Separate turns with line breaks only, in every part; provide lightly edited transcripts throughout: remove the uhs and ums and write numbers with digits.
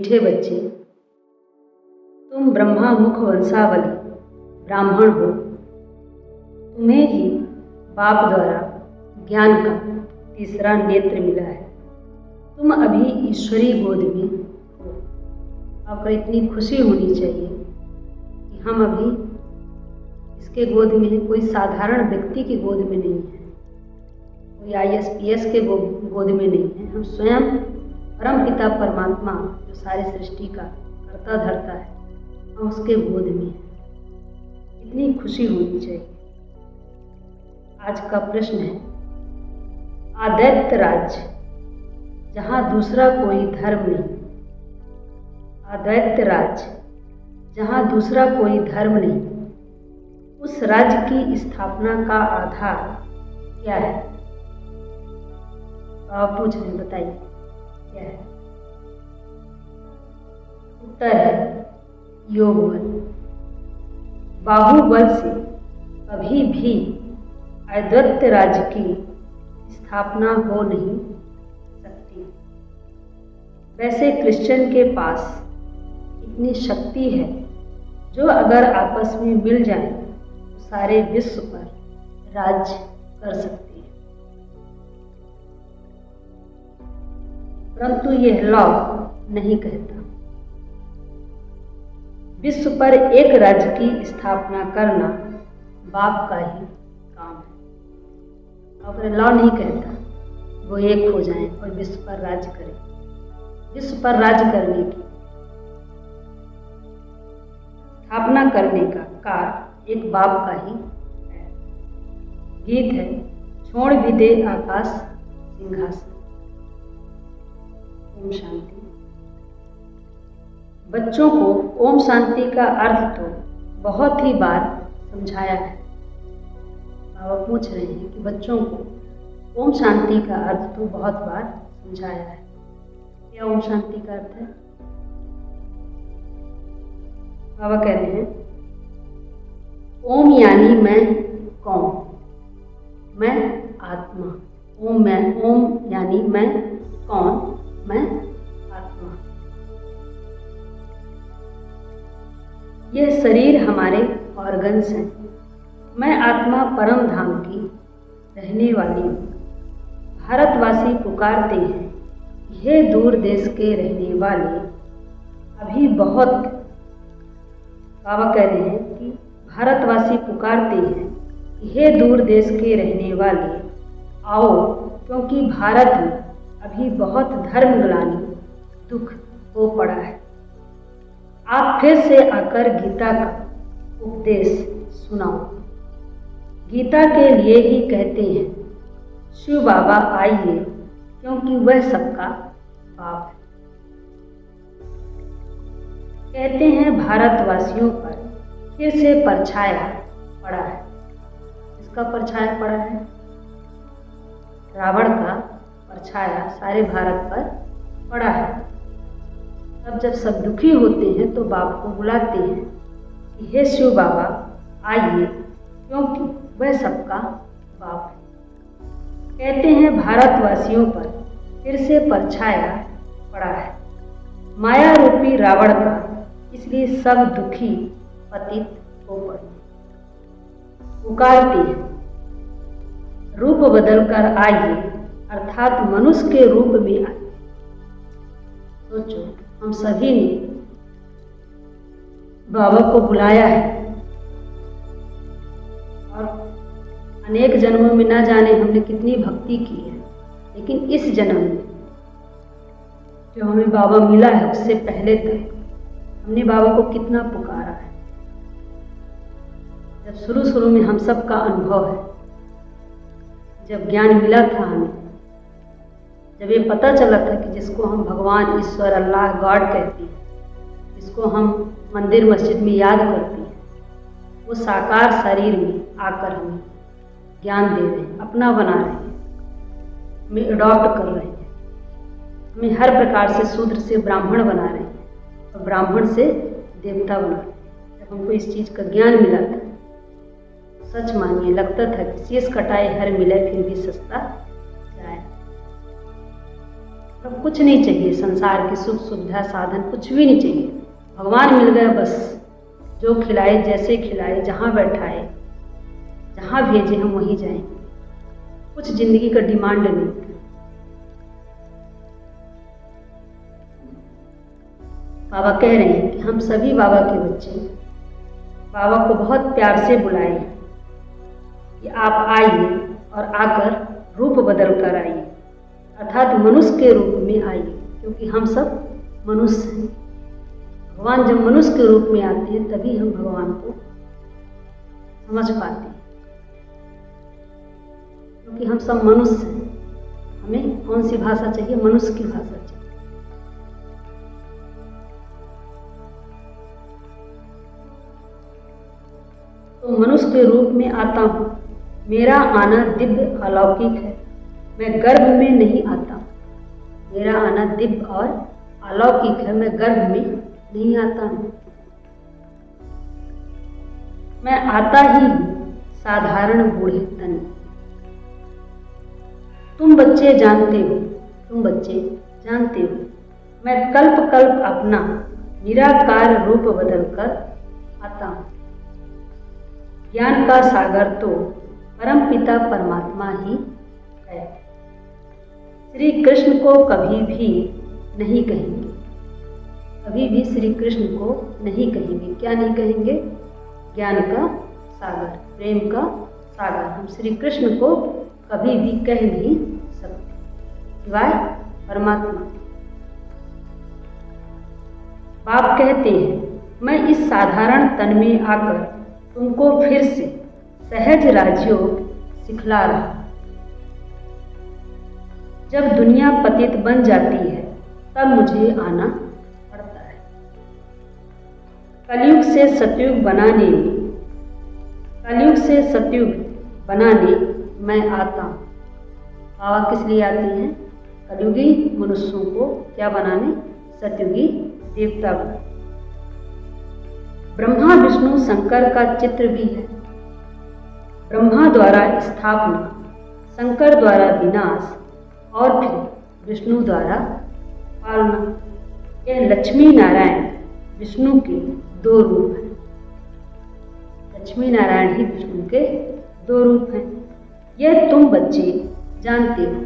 मीठे बच्चे, तुम ब्रह्मा मुख वंशावली ब्राह्मण हो। तुम्हें ही बाप द्वारा ज्ञान का तीसरा नेत्र मिला है। तुम अभी ईश्वरी गोद में हो। आपको इतनी खुशी होनी चाहिए कि हम अभी इसके गोद में हैं, कोई साधारण व्यक्ति की गोद में नहीं है, कोई ISPS के गोद में नहीं है। हम स्वयं परम पिता परमात्मा जो सारी सृष्टि का कर्ता धर्ता है, हम उसके गोद में हैं। इतनी खुशी होनी चाहिए। आज का प्रश्न है, आदैत्य राज्य जहाँ दूसरा कोई धर्म नहीं, अद्वैत राज्य जहाँ दूसरा कोई धर्म नहीं, उस राज्य की स्थापना का आधार क्या है? आप पूछ रहे हैं, बताइए क्या है? उत्तर है योग बल। बाहुबल से कभी भी अद्वैत राज्य की स्थापना हो नहीं सकती। वैसे क्रिश्चियन के पास इतनी शक्ति है जो अगर आपस में मिल जाए तो सारे विश्व पर राज्य कर सकती है। परंतु यह लॉ नहीं कहता। विश्व पर एक राज्य की स्थापना करना बाप का ही काम है। और लॉ नहीं कहता वो एक हो जाएं और विश्व पर राज्य करें। विश्व पर राज्य करने की स्थापना करने का कार्य एक बाप का ही है। गीत है, छोड़ भी दे आकाश सिंहासन। ओम शांति। बच्चों को ओम शांति का अर्थ तो बहुत ही बार समझाया है। बाबा पूछ रहे हैं कि बच्चों को ओम शांति का अर्थ तो बहुत बार समझाया है। क्या ओम शांति का अर्थ है? बाबा कह रहे हैं, ओम यानी मैं कौन? मैं आत्मा। ओम यानी मैं कौन? मैं आत्मा। यह शरीर हमारे ऑर्गन्स हैं। मैं आत्मा परम धाम की रहने वाली हूँ। भारतवासी पुकारते हैं, हे दूर देश के रहने वाले, अभी बहुत। बाबा कह रहे हैं कि भारतवासी पुकारते हैं कि हे दूर देश के रहने वाले, आओ, क्योंकि भारत में अभी बहुत धर्म ग्लानि दुख हो पड़ा है। आप फिर से आकर गीता का उपदेश सुनाओ। गीता के लिए ही कहते हैं, शिव बाबा आइए, क्योंकि वह सबका बाप है। कहते हैं भारतवासियों पर फिर से परछाया पड़ा है। इसका परछाया पड़ा है? रावण का परछाया सारे भारत पर पड़ा है। तब जब सब दुखी होते हैं तो बाप को बुलाते हैं कि हे शिव बाबा आइए, क्योंकि वह सबका बाप है। कहते हैं भारतवासियों पर फिर से परछाया पड़ा है माया रूपी रावण का, इसलिए सब दुखी पतित हो पड़े। पुकारते हैं, रूप बदलकर आइए, अर्थात मनुष्य के रूप में आइए। सोचो, हम सभी ने बाबा को बुलाया है और अनेक जन्मों में ना जाने हमने कितनी भक्ति की है, लेकिन इस जन्म में जो हमें बाबा मिला है उससे पहले तक हमने बाबा को कितना पुकारा है। जब शुरू में हम सब का अनुभव है, जब ज्ञान मिला था हमें, जब ये पता चला था कि जिसको हम भगवान, ईश्वर, अल्लाह, गॉड कहते हैं, जिसको हम मंदिर मस्जिद में याद करते हैं, वो साकार शरीर में आकर हमें ज्ञान दे रहे हैं, अपना बना रहे हैं, हमें अडॉप्ट कर रहे हैं, हमें हर प्रकार से शूद्र से ब्राह्मण बना रहे हैं और ब्राह्मण से देवता बना रहे हैं। जब हमको इस चीज़ का ज्ञान मिला था, सच मानिए लगता था कि शीश कटाए हर मिले फिर भी सस्ता जाए। अब कुछ नहीं चाहिए, संसार की सुख सुविधा साधन कुछ भी नहीं चाहिए। भगवान मिल गया बस। जो खिलाए, जैसे खिलाए, जहाँ बैठाए, जहाँ भेजे हम वहीं जाएंगे। कुछ जिंदगी का डिमांड नहीं। बाबा कह रहे हैं कि हम सभी बाबा के बच्चे बाबा को बहुत प्यार से बुलाएं कि आप आइए और आकर रूप बदल कर आइए, अर्थात मनुष्य के रूप में आइए, क्योंकि हम सब मनुष्य हैं। भगवान जब मनुष्य के रूप में आते हैं तभी हम भगवान को समझ पाते हैं, क्योंकि हम सब मनुष्य हैं। हमें कौन सी भाषा चाहिए? मनुष्य की भाषा चाहिए। तो मनुष्य के रूप में आता हूँ। मेरा आना दिव्य अलौकिक है, मैं गर्भ में नहीं आता। मेरा आना दिव्य और अलौकिक है, मैं गर्भ में नहीं आता हूँ। मैं आता ही साधारण बूढ़े तन। तुम बच्चे जानते हो, तुम बच्चे जानते हो, मैं कल्प कल्प अपना निराकार रूप बदलकर आता हूँ। ज्ञान का सागर तो परमपिता परमात्मा ही है। श्री कृष्ण को कभी भी नहीं कहेंगे, कभी भी श्री कृष्ण को नहीं कहेंगे। क्या नहीं कहेंगे? ज्ञान का सागर, प्रेम का सागर। हम श्री कृष्ण को कभी भी कह नहीं सकते सिवाय परमात्मा। बाप कहते हैं, मैं इस साधारण तन में आकर तुमको फिर से सहज राजयोग सिखला रहा। जब दुनिया पतित बन जाती है तब मुझे आना पड़ता है। कलयुग से सतयुग बनाने में, कलयुग से सतयुग बनाने मैं आता हूँ। बाबा किस लिए आते हैं? कलयुगी मनुष्यों को क्या बनाने? सतयुगी देवता बनाने। ब्रह्मा विष्णु शंकर का चित्र भी है। ब्रह्मा द्वारा स्थापना, शंकर द्वारा विनाश और फिर विष्णु द्वारा पालना। यह लक्ष्मी नारायण विष्णु के दो रूप हैं। लक्ष्मी नारायण ही विष्णु के दो रूप हैं। यह तुम बच्चे जानते हो,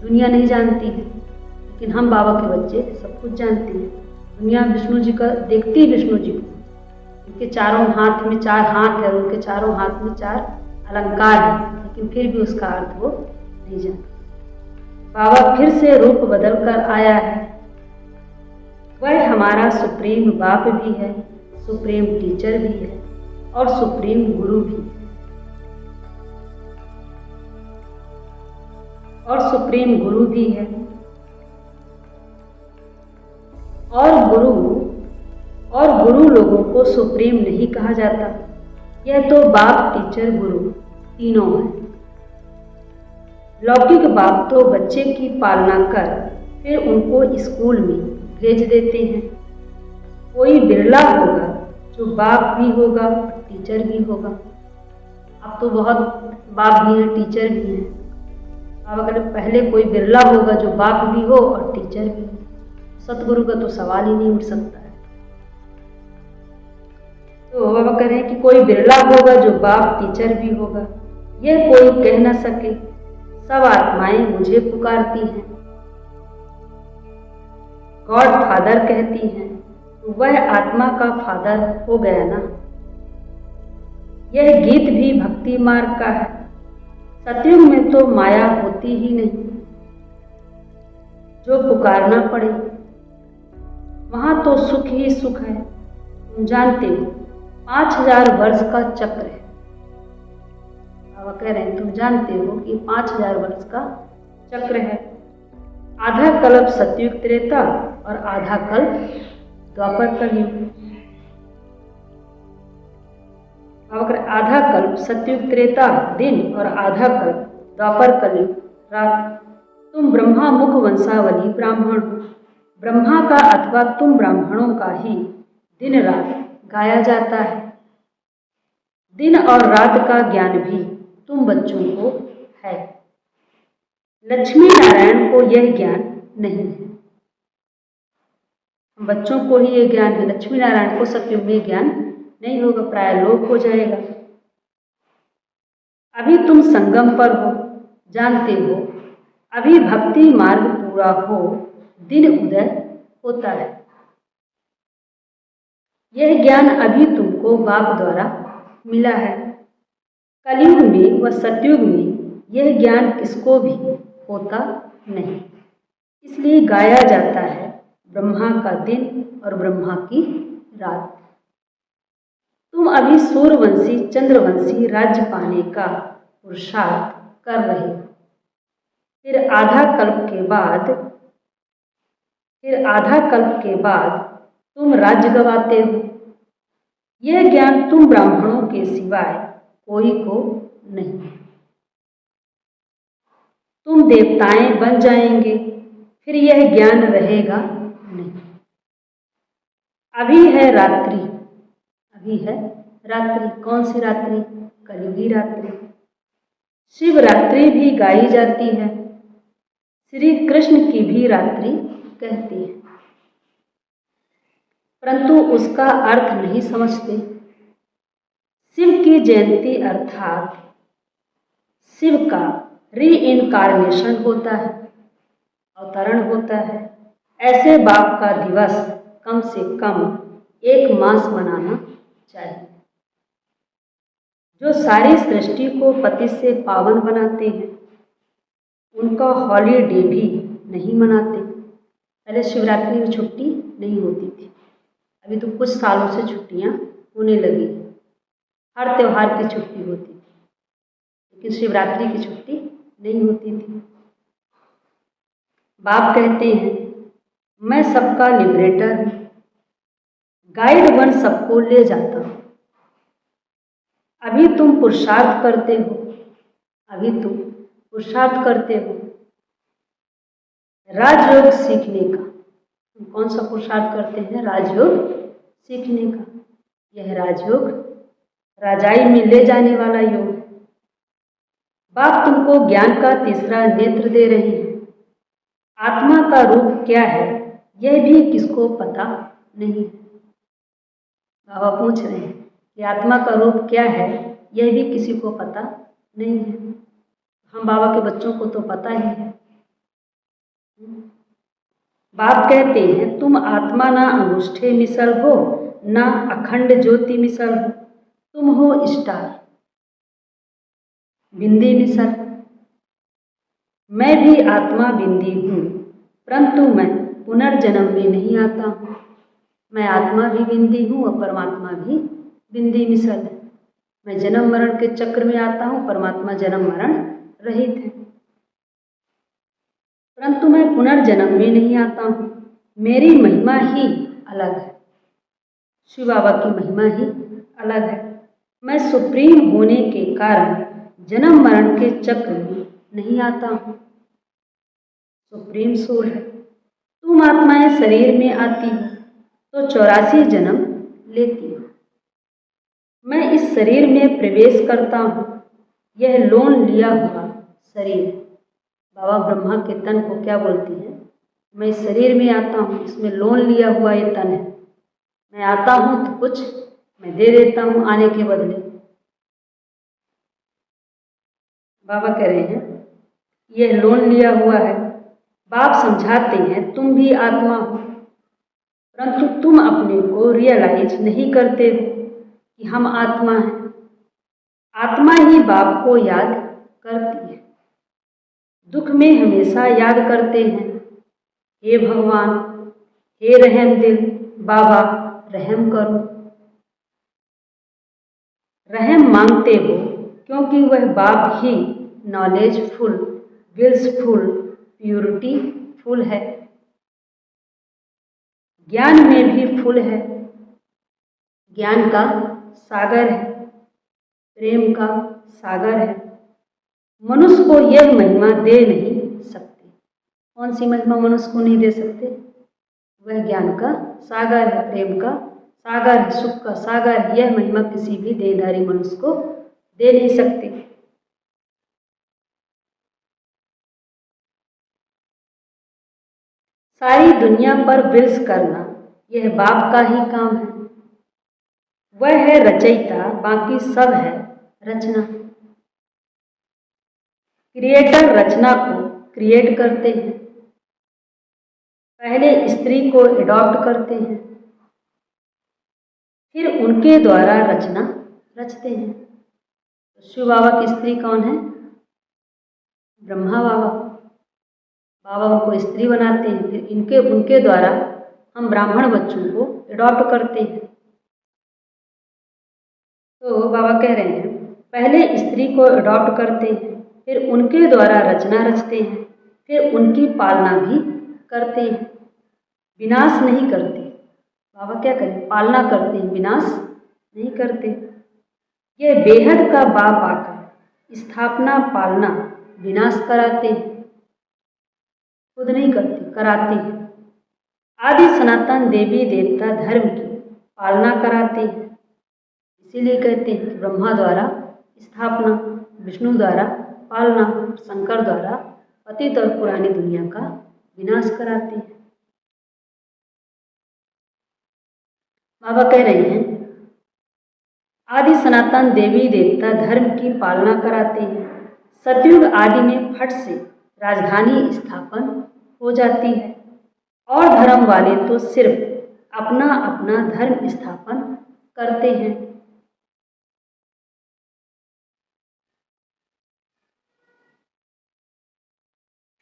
दुनिया नहीं जानती है, लेकिन हम बाबा के बच्चे सब कुछ जानते हैं। दुनिया विष्णु जी का देखती, विष्णु जी को, उनके चारों हाथ में 4 हाथ है, उनके चारों हाथ में 4 अलंकार है, लेकिन फिर भी उसका अर्थ वो नहीं जानते। बाबा फिर से रूप बदल कर आया है। वह हमारा सुप्रीम बाप भी है, सुप्रीम टीचर भी है और सुप्रीम गुरु भी है। और सुप्रीम गुरु भी है। और गुरु लोगों को सुप्रीम नहीं कहा जाता। यह तो बाप, टीचर, गुरु तीनों हैं। लौकिक बाप तो बच्चे की पालना कर फिर उनको स्कूल में भेज देते हैं। कोई बिरला होगा जो बाप भी होगा और टीचर भी होगा। अब तो बहुत बाप भी हैं, टीचर भी हैं। अब अगर पहले कोई बिरला होगा जो बाप भी हो और टीचर भी हो। सतगुरु का तो सवाल ही नहीं उठ सकता है। तो बाबा कह रहे हैं कि कोई बिरला होगा जो बाप टीचर भी होगा। यह कोई कह न सके, सब आत्माएं मुझे पुकारती हैं। गॉड फादर कहती हैं, तो वह आत्मा का फादर हो गया ना। यह गीत भी भक्ति मार्ग का है। सतयुग में तो माया होती ही नहीं। जो पुकारना पड़े वहां तो सुख ही सुख है। तुम जानते हो 5000 वर्ष का चक्र है। बाबा कह रहे हैं तुम जानते हो कि 5000 वर्ष का चक्र है। आधा कल्प सतयुग त्रेता और आधा कल्प द्वापर कलयुग। बाबा कह रहे आधा कल्प सतयुग त्रेता दिन और आधा कल्प द्वापर कलयुग रात। तुम ब्रह्मा मुख वंशावली ब्राह्मण हो। ब्रह्मा का अथवा तुम ब्राह्मणों का ही दिन रात गाया जाता है। दिन और रात का ज्ञान भी तुम बच्चों को है, लक्ष्मी नारायण को यह ज्ञान नहीं है। बच्चों को ही ये ज्ञान है, लक्ष्मी नारायण को सत्युग में ज्ञान नहीं होगा, प्राय लोप हो जाएगा। अभी तुम संगम पर हो, जानते हो, अभी भक्ति मार्ग पूरा हो, दिन उदय होता है। यह ज्ञान अभी तुमको बाप द्वारा मिला है। कलयुग में व सतयुग में यह ज्ञान किसको भी होता नहीं, इसलिए गाया जाता है ब्रह्मा का दिन और ब्रह्मा की रात। तुम अभी सूर्यवंशी चंद्रवंशी राज्य पाने का पुरुषार्थ कर रहे हो। फिर आधा कल्प के बाद तुम राज्य गवाते हो। यह ज्ञान तुम ब्राह्मणों के सिवाय कोई को नहीं है। तुम देवताएं बन जाएंगे, फिर यह ज्ञान रहेगा नहीं। अभी है रात्रि, कौन सी रात्रि? कलयुगी रात्रि। शिवरात्रि भी गाई जाती है, श्री कृष्ण की भी रात्रि कहती है, परंतु उसका अर्थ नहीं समझते। शिव की जयंती अर्थात शिव का रीइनकार्नेशन होता है, अवतरण होता है। ऐसे बाप का दिवस कम से कम 1 मास मनाना चाहिए। जो सारी सृष्टि को पति से पावन बनाते हैं, उनका हॉलीडे भी नहीं मनाते। पहले शिवरात्रि में छुट्टी नहीं होती थी, अभी तो कुछ सालों से छुट्टियां होने लगी। हर त्योहार की छुट्टी होती थी, लेकिन शिवरात्रि की छुट्टी नहीं होती थी। बाप कहते हैं, मैं सबका लिबरेटर हूँ, गाइड बन सबको ले जाता हूँ। अभी तुम पुरुषार्थ करते हो, राजयोग सीखने का। तुम कौन सा पुरुषार्थ करते हैं? राजयोग सीखने का। यह राजयोग राजाई में ले जाने वाला योग। बाप तुमको ज्ञान का तीसरा नेत्र दे रहे हैं। आत्मा का रूप क्या है, यह भी किसको पता नहीं। बाबा पूछ रहे हैं कि आत्मा का रूप क्या है, यह भी किसी को पता नहीं है। हम बाबा के बच्चों को तो पता ही है। बाप कहते हैं, तुम आत्मा ना अंगूठे मिसल हो, ना अखंड ज्योति मिसल हो, तुम हो स्टार, बिंदी मिसल। मैं भी आत्मा बिंदी हूँ, परंतु मैं पुनर्जन्म में नहीं आता हूँ। मैं आत्मा भी बिंदी हूँ और परमात्मा भी बिंदी मिसल है। मैं जन्म मरण के चक्र में आता हूँ, परमात्मा जन्म मरण रहित है, परंतु मैं पुनर्जन्म में नहीं आता हूँ। मेरी महिमा ही अलग है, शिव बाबा की महिमा ही अलग है। मैं सुप्रीम होने के कारण जन्म मरण के चक्र में नहीं आता हूँ। सुप्रीम सोल है। तुम आत्माएं शरीर में आती हो तो 84 जन्म लेती हो। मैं इस शरीर में प्रवेश करता हूँ, यह लोन लिया हुआ शरीर है। बाबा ब्रह्मा के तन को क्या बोलती हैं? मैं इस शरीर में आता हूँ, इसमें लोन लिया हुआ ये तन है। मैं आता हूँ तो कुछ मैं दे देता हूँ आने के बदले। बाबा कह रहे हैं यह लोन लिया हुआ है। बाप समझाते हैं, तुम भी आत्मा हो, परंतु तुम अपने को रियलाइज नहीं करते हो कि हम आत्मा हैं। आत्मा ही बाप को याद करती है, दुख में हमेशा याद करते हैं, हे भगवान, हे रहम दिल बाबा, रहम करो। रहम मांगते हो क्योंकि वह बाप ही नॉलेजफुल, विल्सफुल, प्योरिटी फुल है, ज्ञान में भी फुल है, ज्ञान का सागर है, प्रेम का सागर है। मनुष्य को यह महिमा दे नहीं सकते। कौन सी महिमा मनुष्य को नहीं दे सकते? वह ज्ञान का सागर है, प्रेम का सागर है, सुख का सागर है। यह महिमा किसी भी देहधारी मनुष्य को दे नहीं सकती। सारी दुनिया पर विल्स करना यह बाप का ही काम है। वह है रचयिता, बाकी सब है रचना। क्रिएटर रचना को क्रिएट करते हैं। पहले स्त्री को एडॉप्ट करते हैं, फिर उनके द्वारा रचना रचते हैं। तो शिव बाबा की स्त्री कौन है? ब्रह्मा बाबा। बाबा उनको स्त्री बनाते हैं, फिर उनके द्वारा हम ब्राह्मण बच्चों को एडॉप्ट करते हैं। तो बाबा कह रहे हैं पहले स्त्री को एडॉप्ट करते हैं, फिर उनके द्वारा रचना रचते हैं, फिर उनकी पालना भी करते हैं। विनाश नहीं करते। बाबा क्या करें? पालना करते हैं, विनाश नहीं करते। यह बेहद का बाप आकर स्थापना, पालना, विनाश कराते हैं। खुद नहीं करते, कराते हैं। आदि सनातन देवी देवता धर्म की पालना कराते हैं। इसीलिए कहते हैं कि ब्रह्मा द्वारा स्थापना, विष्णु द्वारा पालना, शंकर द्वारा पतित और पुरानी दुनिया का विनाश कराते हैं। बाबा कह रहे हैं आदि सनातन देवी देवता धर्म की पालना कराते हैं। सतयुग आदि में फट से राजधानी स्थापन हो जाती है और धर्म वाले तो सिर्फ अपना अपना धर्म स्थापन करते हैं।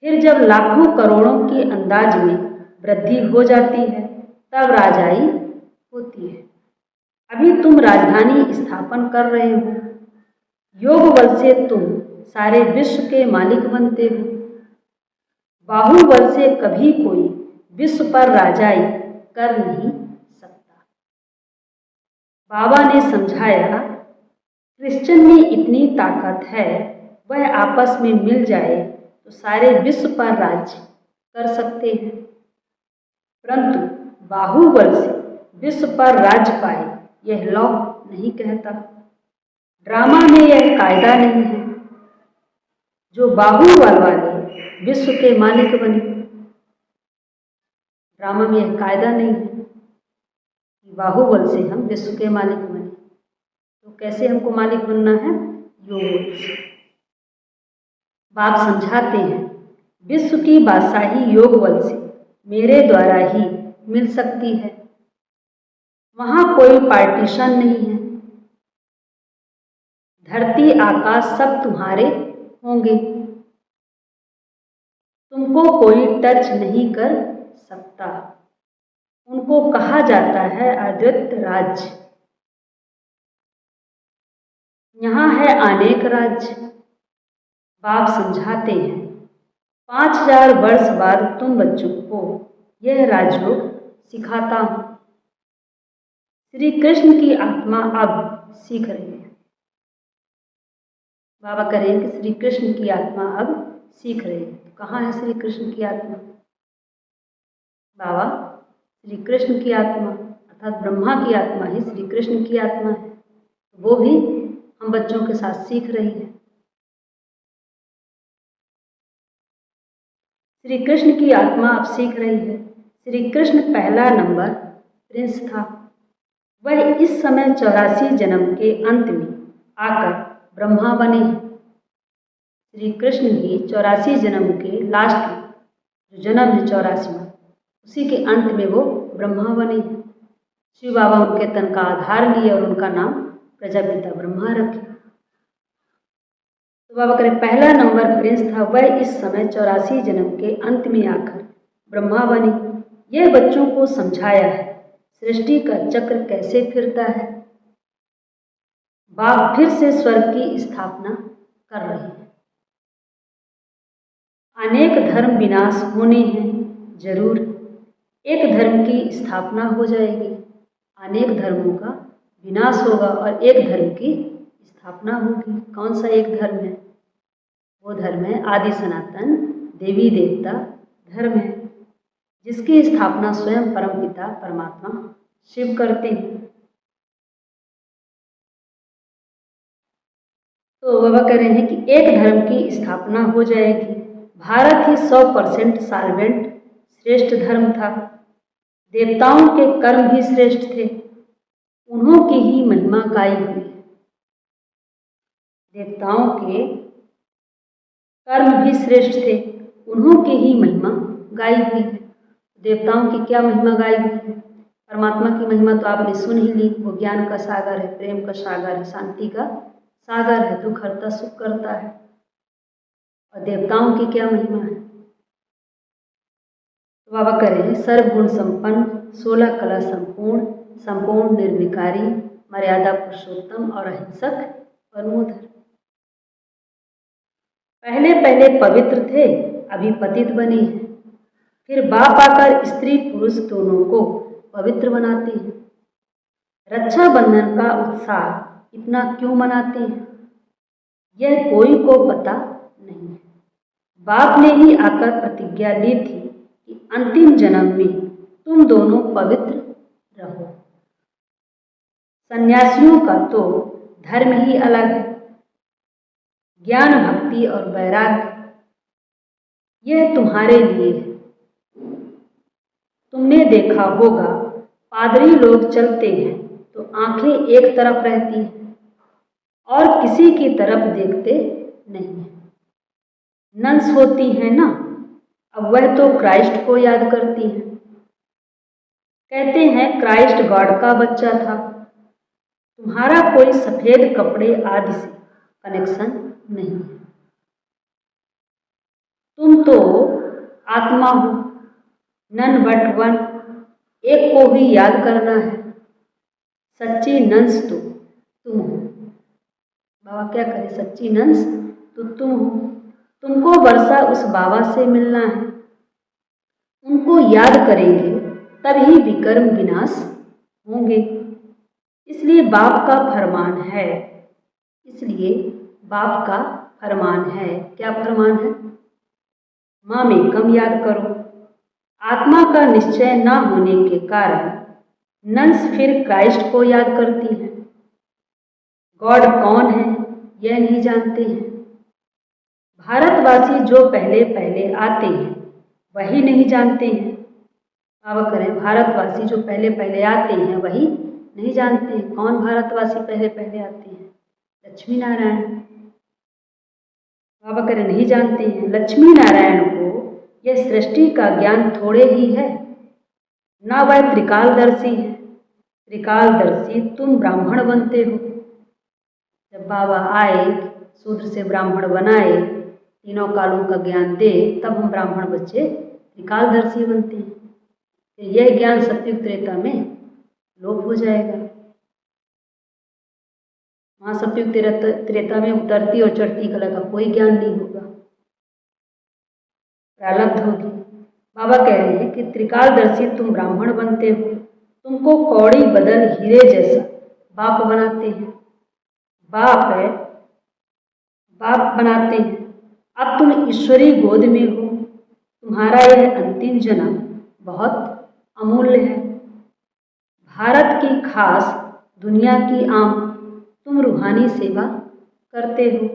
फिर जब लाखों करोड़ों के अंदाज में वृद्धि हो जाती है तब राजाई होती है। अभी तुम राजधानी स्थापन कर रहे हो। योग बल से तुम सारे विश्व के मालिक बनते हो। बाहुबल से कभी कोई विश्व पर राजाई कर नहीं सकता। बाबा ने समझाया क्रिश्चियन में इतनी ताकत है, वह आपस में मिल जाए तो सारे विश्व पर राज्य कर सकते हैं, परंतु बाहुबल से विश्व पर राज्य पाए यह लॉ नहीं कहता। ड्रामा में यह कायदा नहीं है जो बाहुबल वाले विश्व के मालिक बने। ड्रामा में यह कायदा नहीं है कि बाहुबल से हम विश्व के मालिक बने। तो कैसे हमको मालिक बनना है? योग से। बाप समझाते हैं विश्व की बादशाही योग बल से मेरे द्वारा ही मिल सकती है। वहां कोई पार्टीशन नहीं है। धरती आकाश सब तुम्हारे होंगे। तुमको कोई टच नहीं कर सकता। उनको कहा जाता है अद्वितीय राज्य। यहाँ है अनेक राज्य। बाप समझाते हैं 5000 वर्ष बाद तुम बच्चों को यह राजयोग सिखाता हूँ। श्री कृष्ण की आत्मा अब सीख रही है। बाबा करें कि श्री कृष्ण की आत्मा अब सीख रही है। तो कहाँ है श्री कृष्ण की आत्मा? बाबा श्री कृष्ण की आत्मा अर्थात ब्रह्मा की आत्मा ही श्री कृष्ण की आत्मा है। वो भी हम बच्चों के साथ सीख रही है। श्री कृष्ण की आत्मा अब सीख रही है। श्री कृष्ण पहला नंबर प्रिंस था। वह इस समय 84 जन्म के अंत में आकर ब्रह्मा बने हैं। श्री कृष्ण ही 84 जन्म के लास्ट में जो जन्म है 84वां, उसी के अंत में वो ब्रह्मा बने हैं। शिव बाबा उनके तन का आधार लिए और उनका नाम प्रजापिता ब्रह्मा रखे। तो बाबा करें पहला नंबर प्रिंस था। वह इस समय 84 जन्म के अंत में आकर ब्रह्मा बने। यह बच्चों को समझाया है सृष्टि का चक्र कैसे फिरता है। बाप फिर से स्वर्ग की स्थापना कर रहे हैं। अनेक धर्म विनाश होने हैं जरूर। एक धर्म की स्थापना हो जाएगी। अनेक धर्मों का विनाश होगा और एक धर्म की स्थापना होगी। कौन सा एक धर्म है? वो धर्म है आदि सनातन देवी देवता धर्म है, जिसकी स्थापना स्वयं परमपिता परमात्मा शिव करते हैं। तो बाबा कह रहे हैं कि एक धर्म की स्थापना हो जाएगी। भारत ही 100% सॉल्वेंट श्रेष्ठ धर्म था। देवताओं के कर्म भी श्रेष्ठ थे, उन्हों की ही महिमा गाई हुई है। देवताओं के कर्म भी श्रेष्ठ थे, उन्हों की ही महिमा गाई हुई है। देवताओं की क्या महिमा गाई हुई है? परमात्मा की महिमा तो आपने सुन ही ली। वो ज्ञान का सागर है, प्रेम का सागर है, शांति का सागर है, दुख हरता सुख करता है। और देवताओं की क्या महिमा है? तो बाबा कह रहे हैं, सर्वगुण संपन्न, 16 कला संपूर्ण, संपूर्ण निर्विकारी, मर्यादा पुरुषोत्तम और अहिंसक परमोधर। पहले पहले पवित्र थे, अभी पतित बने हैं। फिर बाप आकर स्त्री पुरुष दोनों को पवित्र बनाते हैं। रक्षा बंधन का उत्साह इतना क्यों मनाते हैं, यह कोई को पता नहीं है। बाप ने ही आकर प्रतिज्ञा ली थी कि अंतिम जन्म में तुम दोनों पवित्र रहो। सन्यासियों का तो धर्म ही अलग है, ज्ञान भक्ति और वैराग्य, यह तुम्हारे लिए है। तुमने देखा होगा, पादरी लोग चलते हैं तो आंखें एक तरफ रहती हैं और किसी की तरफ देखते नहीं हैं। नंस होती है ना, अब वह तो क्राइस्ट को याद करती हैं। कहते हैं क्राइस्ट गॉड का बच्चा था। तुम्हारा कोई सफेद कपड़े आदि से कनेक्शन नहीं है। तुम तो आत्मा हो, नन बट वन, एक को ही याद करना है। सच्ची नंस तो तुम हो। बाबा क्या करे, सच्ची नंस तो तुम हो। तुमको वर्षा उस बाबा से मिलना है। उनको याद करेंगे तभी विकर्म विनाश होंगे। इसलिए बाप का फरमान है, इसलिए बाप का फरमान है। क्या फरमान है? मामेकम याद करो। आत्मा का निश्चय न होने के कारण नंस फिर क्राइस्ट को याद करती हैं। गॉड कौन है यह नहीं जानते हैं। भारतवासी जो पहले पहले आते हैं वही नहीं जानते हैं। बाबा करें, भारतवासी जो पहले पहले आते हैं वही नहीं जानते हैं। कौन भारतवासी पहले पहले आते हैं? लक्ष्मी नारायण। बाबा करें, नहीं जानते हैं। लक्ष्मी नारायण को यह सृष्टि का ज्ञान थोड़े ही है, ना वह त्रिकालदर्शी है। त्रिकालदर्शी तुम ब्राह्मण बनते हो। जब बाबा आए, शूद्र से ब्राह्मण बनाए, तीनों कालों का ज्ञान दे, तब हम ब्राह्मण बच्चे त्रिकालदर्शी बनते हैं। फिर यह ज्ञान सतयुग त्रेता में लोप हो जाएगा। वहाँ सतयुग त्रेता में उतरती और चढ़ती कला का कोई ज्ञान नहीं होगा, प्रारब्ध होगी। बाबा कह रहे हैं कि त्रिकालदर्शी तुम ब्राह्मण बनते हो। तुमको कौड़ी बदल हीरे जैसा बाप बनाते हैं। बाप है, बाप बनाते हैं। अब तुम ईश्वरी गोद में हो। तुम्हारा यह अंतिम जन्म बहुत अमूल्य है। भारत की खास, दुनिया की आम, तुम रूहानी सेवा करते हो।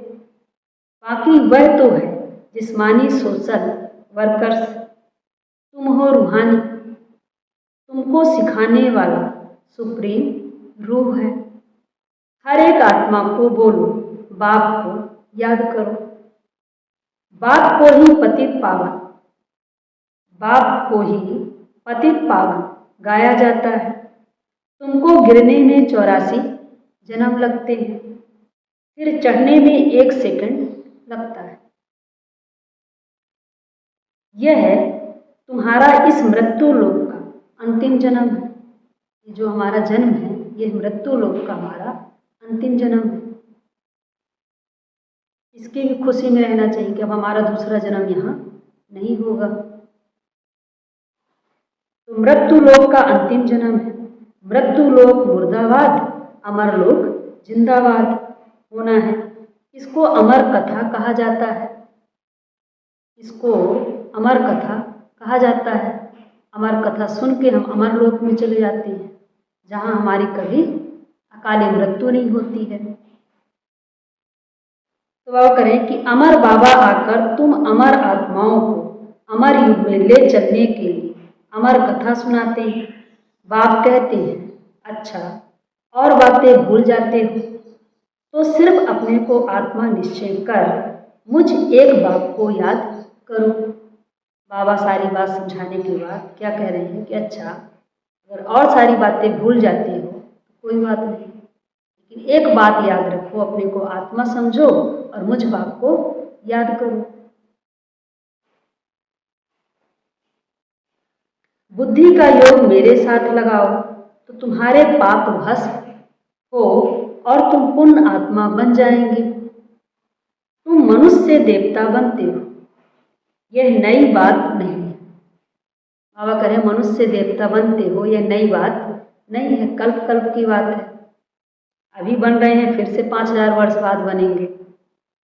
बाकी वह तो है जिस्मानी सोशल वर्कर्स, तुम हो रूहानी। तुमको सिखाने वाला सुप्रीम रूह है। हर एक आत्मा को बोलो, बाप को याद करो। बाप को ही पतित पावन, बाप को ही पतित पावन गाया जाता है। तुमको गिरने में 84 जन्म लगते हैं, फिर चढ़ने में 1 सेकंड लगता है। यह तुम्हारा इस मृत्यु लोक का अंतिम जन्म है। ये जो हमारा जन्म है, यह मृत्यु लोक का हमारा अंतिम जन्म है। इसकी भी खुशी में रहना चाहिए कि अब हमारा दूसरा जन्म यहाँ नहीं होगा। तो मृत्यु लोक का अंतिम जन्म है। मृत्यु लोक मुर्दाबाद, अमर लोक जिंदाबाद होना है। इसको अमर कथा कहा जाता है। इसको अमर कथा कहा जाता है। अमर कथा सुन के हम अमर लोक में चले जाते हैं, जहाँ हमारी कभी अकाली मृत्यु नहीं होती है। तो बाबा करें कि अमर बाबा आकर तुम अमर आत्माओं को अमर युग में ले चलने के लिए अमर कथा सुनाते हैं। बाप कहते हैं, अच्छा और बातें भूल जाते हो तो सिर्फ अपने को आत्मा निश्चय कर मुझ एक बाप को याद करो। बाबा सारी बात समझाने के बाद क्या कह रहे हैं कि अच्छा अगर और सारी बातें भूल जाते हो तो कोई बात नहीं, लेकिन एक बात याद रखो, अपने को आत्मा समझो और मुझ बाप को याद करो। बुद्धि का योग मेरे साथ लगाओ तो तुम्हारे पाप भस्म हो और तुम पूर्ण आत्मा बन जाएंगे। तुम मनुष्य से देवता बनते हो, यह नई बात नहीं है। बाबा कह रहे हैं मनुष्य से देवता बनते हो, यह नई बात नहीं है, कल्प कल्प की बात है। अभी बन रहे हैं, फिर से 5000 वर्ष बाद बनेंगे।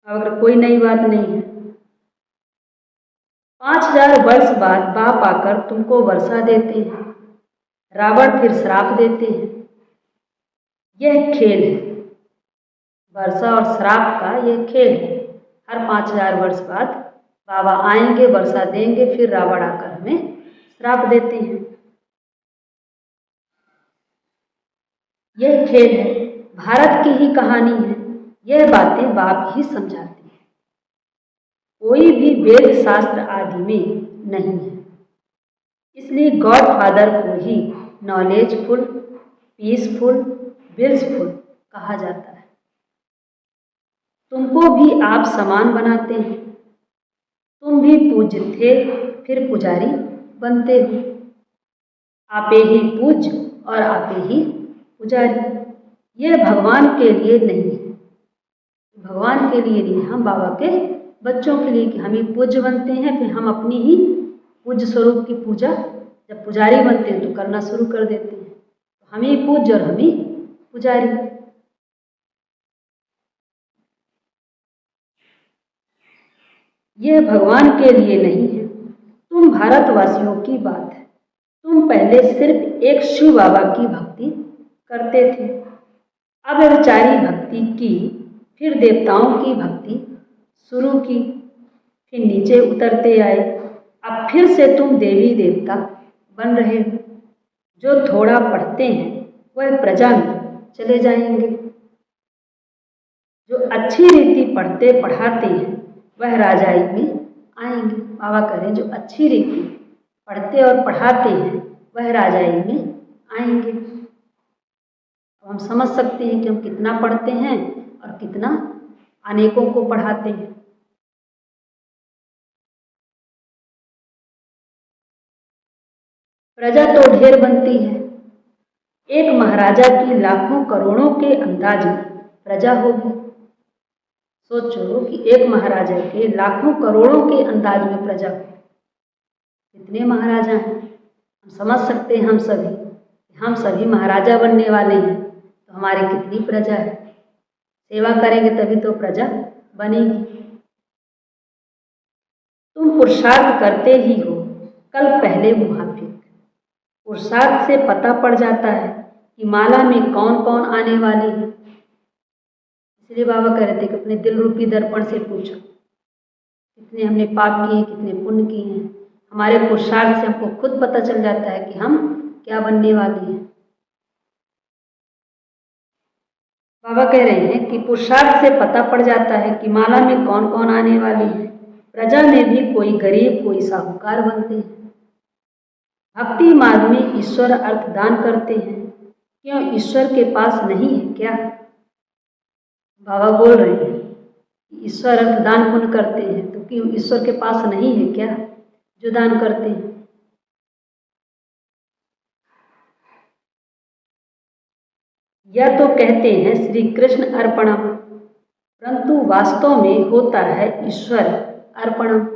अगर कोई नई बात नहीं है। 5000 वर्ष बाद बाप आकर तुमको वर्षा देते हैं, रावण फिर श्राप देते हैं। यह खेल है, वर्षा और श्राप का यह खेल है। हर 5000 वर्ष बाद बाबा आएंगे, वर्षा देंगे, फिर रावण आकर हमें श्राप देते हैं। यह खेल है, भारत की ही कहानी है। यह बातें बाप ही समझाते हैं, कोई भी वेद शास्त्र आदि में नहीं है। इसलिए गॉड फादर को ही नॉलेजफुल, पीसफुल, ब्लिसफुल कहा जाता है। तुमको भी आप समान बनाते हैं। तुम भी पूज्य थे, फिर पुजारी बनते हो। आपे ही पूज्य और आपे ही पुजारी। यह भगवान के लिए नहीं है, भगवान के लिए नहीं, हम बाबा के बच्चों के लिए कि हम ही पूज्य बनते हैं, फिर हम अपनी ही पूज्य स्वरूप की पूजा जब पुजारी बनते हैं तो करना शुरू कर देते हैं। तो हम ही पूज्य और हम ही पुजारी। यह भगवान के लिए नहीं है, तुम भारतवासियों की बात है। तुम पहले सिर्फ एक शिव बाबा की भक्ति करते थे, अब विचारी भक्ति की, फिर देवताओं की भक्ति शुरू की, फिर नीचे उतरते आए। अब फिर से तुम देवी देवता बन रहे हो। जो थोड़ा पढ़ते हैं वह प्रजा में चले जाएंगे, जो अच्छी रीति पढ़ते पढ़ाते हैं वह राजाई में आएंगे। बाबा करें जो अच्छी रीति पढ़ते और पढ़ाते हैं वह राजाई में आएंगे। अब हम समझ सकते हैं कि हम कितना पढ़ते हैं और कितना अनेकों को पढ़ाते हैं। प्रजा तो ढेर बनती है, एक महाराजा की लाखों करोड़ों के अंदाज में प्रजा होगी। सोचो कि एक महाराजा के लाखों करोड़ों के अंदाज में प्रजा हो, कितने महाराजा हैं। हम समझ सकते हैं हम सभी महाराजा बनने वाले हैं, तो हमारी कितनी प्रजा है। सेवा करेंगे तभी तो प्रजा बनेगी। तुम पुरुषार्थ करते ही हो, कल पहले मुहाफिक। पुरुषार्थ से पता पड़ जाता है कि माला में कौन कौन आने वाले हैं। इसलिए बाबा कह रहे थे कि अपने दिल रूपी दर्पण से पूछो कितने हमने पाप किए, कितने पुण्य किए हैं। हमारे पुरुषार्थ से हमको खुद पता चल जाता है कि हम क्या बनने वाले हैं। बाबा कह रहे हैं कि पुरुषार्थ से पता पड़ जाता है कि माला में कौन कौन आने वाले हैं। प्रजा में भी कोई गरीब कोई साहूकार बनते हैं। भक्ति मार्ग में ईश्वर अर्थ दान करते हैं, क्यों ईश्वर के पास नहीं है क्या। बाबा बोल रहे हैं कि ईश्वर अर्थ दान पुण्य करते हैं, तो क्यों ईश्वर के पास नहीं है क्या जो दान करते हैं। यह तो कहते हैं श्री कृष्ण अर्पणम, परंतु वास्तव में होता है ईश्वर अर्पणम।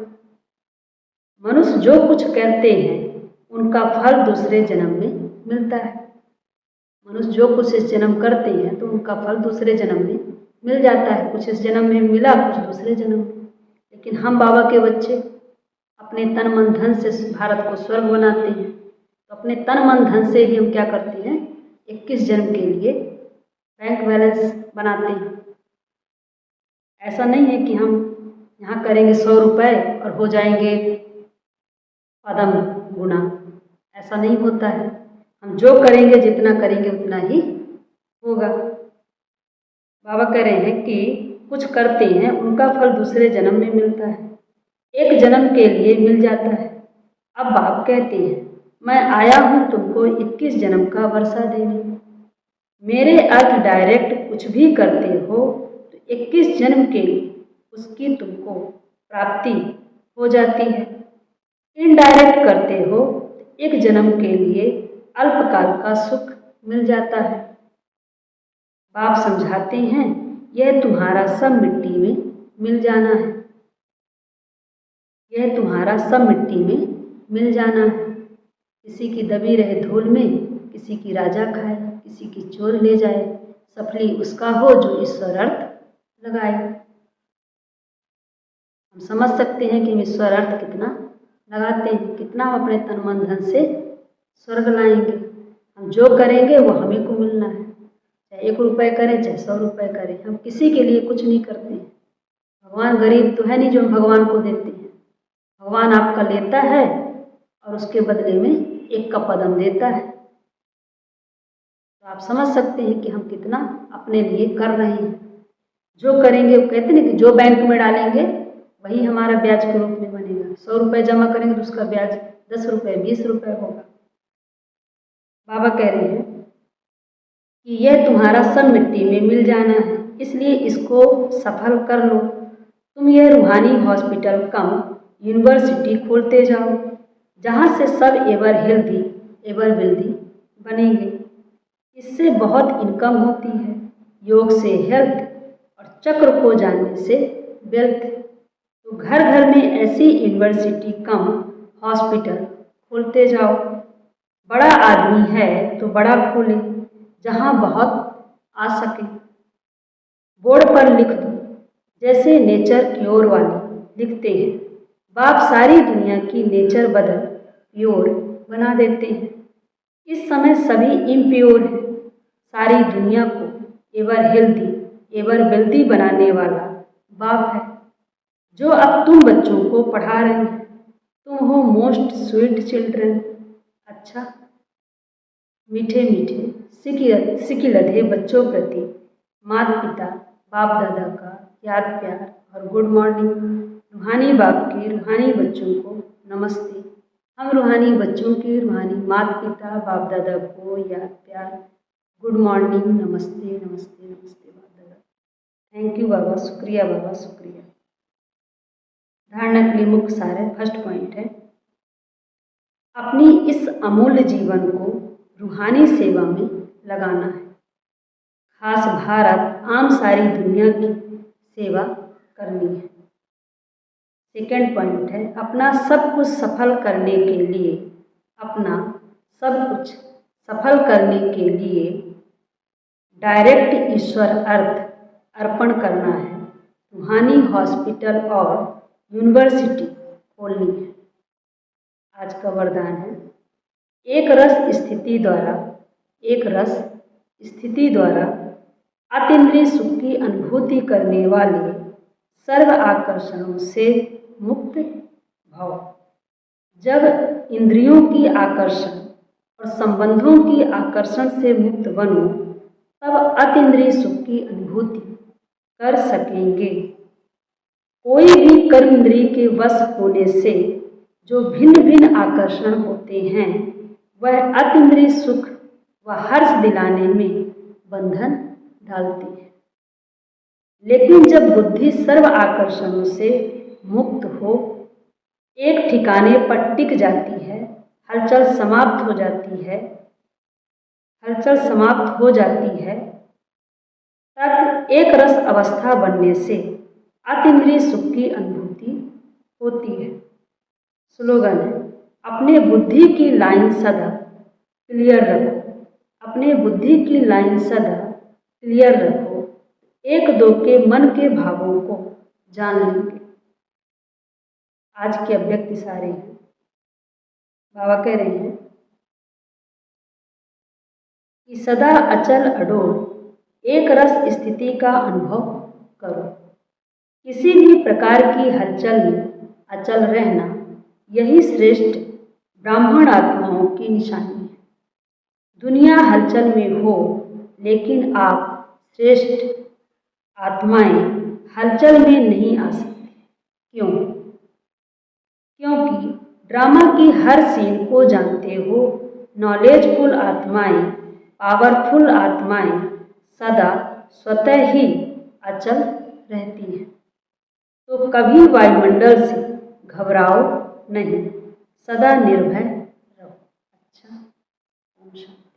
मनुष्य जो कुछ करते हैं उनका फल दूसरे जन्म में मिलता है। मनुष्य जो कुछ इस जन्म करते हैं तो उनका फल दूसरे जन्म में मिल जाता है। कुछ इस जन्म में मिला, कुछ दूसरे जन्म में। लेकिन हम बाबा के बच्चे अपने तन मन धन से भारत को स्वर्ग बनाते हैं, तो अपने तन मन धन से ही हम क्या करते हैं, 21 जन्म के लिए बैंक बैलेंस बनाते हैं। ऐसा नहीं है कि हम यहाँ करेंगे 100 रुपये और हो जाएंगे पदम गुणा, ऐसा नहीं होता है। हम जो करेंगे, जितना करेंगे उतना ही होगा। बाबा कह रहे हैं कि कुछ करते हैं उनका फल दूसरे जन्म में मिलता है, एक जन्म के लिए मिल जाता है। अब बाप कहते हैं मैं आया हूँ तुमको 21 जन्म का वर्षा देने। मेरे अर्थ डायरेक्ट कुछ भी करते हो तो 21 जन्म के लिए उसकी तुमको प्राप्ति हो जाती है। इनडायरेक्ट करते हो तो एक जन्म के लिए अल्पकाल का सुख मिल जाता है। बाप समझाते हैं यह तुम्हारा सब मिट्टी में मिल जाना है, यह तुम्हारा सब मिट्टी में मिल जाना है। किसी की दबी रहे धूल में, किसी की राजा खाए, किसी की चोर ले जाए, सफली उसका हो जो ईश्वर अर्थ लगाए। हम समझ सकते हैं कि हम ईश्वर अर्थ कितना लगाते हैं, कितना हम अपने तन मन धन से स्वर्ग लाएंगे। हम जो करेंगे वो हमें को मिलना है, चाहे 1 रुपये करें चाहे 100 रुपये करें। हम किसी के लिए कुछ नहीं करते हैं। भगवान गरीब तो है नहीं जो हम भगवान को देते हैं। भगवान आपका लेता है और उसके बदले में 1 का पदम देता है। तो आप समझ सकते हैं कि हम कितना अपने लिए कर रहे हैं। जो करेंगे, वो कहते हैं कि जो बैंक में डालेंगे वही हमारा ब्याज के रूप में बनेगा। 100 रुपये जमा करेंगे तो उसका ब्याज 10 रुपये 20 रुपये होगा। बाबा कह रहे हैं कि यह तुम्हारा सब मिट्टी में मिल जाना है, इसलिए इसको सफल कर लो। तुम यह रूहानी हॉस्पिटल कम यूनिवर्सिटी खोलते जाओ, जहाँ से सब एवर हेल्दी एवर वेल्दी बनेंगे। इससे बहुत इनकम होती है। योग से हेल्थ और चक्र को जानने से वेल्थ। तो घर घर में ऐसी यूनिवर्सिटी कम हॉस्पिटल खोलते जाओ। बड़ा आदमी है तो बड़ा खोले, जहाँ बहुत आ सके। बोर्ड पर लिख दो, जैसे नेचर क्योर वाले लिखते हैं। बाप सारी दुनिया की नेचर बदल प्योर बना देते हैं। इस समय सभी इम्प्योर हैं। सारी दुनिया को एवर हेल्दी एवर वेल्दी बनाने वाला बाप है, जो अब तुम बच्चों को पढ़ा रहे हैं। तुम हो मोस्ट स्वीट चिल्ड्रन। अच्छा मीठे मीठे सिकिलधे बच्चों प्रति माता पिता बाप दादा का याद प्यार और गुड मॉर्निंग। रूहानी बाप के रूहानी बच्चों को नमस्ते। हम रूहानी बच्चों के रूहानी माता पिता बाप दादा को याद प्यार गुड मॉर्निंग, नमस्ते नमस्ते नमस्ते बाप दादा। थैंक यू बाबा, शुक्रिया बाबा, शुक्रिया। धारणा के लिए मुख्य सार है। फर्स्ट पॉइंट है अपनी इस अमूल्य जीवन को रूहानी सेवा में लगाना है। खास भारत आम सारी दुनिया की सेवा करनी है। सेकेंड पॉइंट है अपना सब कुछ सफल करने के लिए, अपना सब कुछ सफल करने के लिए डायरेक्ट ईश्वर अर्थ अर्पण करना है। रूहानी हॉस्पिटल और यूनिवर्सिटी खोलनी है। आज का वरदान है एक रस स्थिति द्वारा अतीन्द्रिय सुख की अनुभूति करने वाले सर्व आकर्षणों से मुक्त भव। जब इंद्रियों की आकर्षण और संबंधों की आकर्षण से मुक्त बनो, तब अतीन्द्रिय सुख की अनुभूति कर सकेंगे। कोई भी कर्म इंद्रिय के वश होने से जो भिन्न भिन्न आकर्षण होते हैं, वह अतीन्द्रिय सुख व हर्ष दिलाने में बंधन डालती है। लेकिन जब बुद्धि सर्व आकर्षणों से मुक्त हो, एक ठिकाने पर टिक जाती है, हलचल समाप्त हो जाती है, तब एक रस अवस्था बनने से अतीन्द्रिय सुख की अनुभूति होती है। स्लोगन है अपने बुद्धि की लाइन सदा क्लियर रखो। अपने बुद्धि की लाइन सदा क्लियर रखो, एक दो के मन के भावों को जान लेंगे। आज के अव्यक्त इशारे हैं। बाबा कह रहे हैं कि सदा अचल अडोल एक रस स्थिति का अनुभव करो। किसी भी प्रकार की हलचल में अचल रहना, यही श्रेष्ठ ब्राह्मण आत्माओं की निशानी है। दुनिया हलचल में हो, लेकिन आप श्रेष्ठ आत्माएं हलचल में नहीं आ सकती। क्यों? क्योंकि ड्रामा की हर सीन को जानते हो। नॉलेजफुल आत्माएं, पावरफुल आत्माएं सदा स्वतः ही अचल रहती हैं। तो कभी वायुमंडल से घबराओ नहीं, सदा निर्भय रहो। अच्छा, ओम शांति।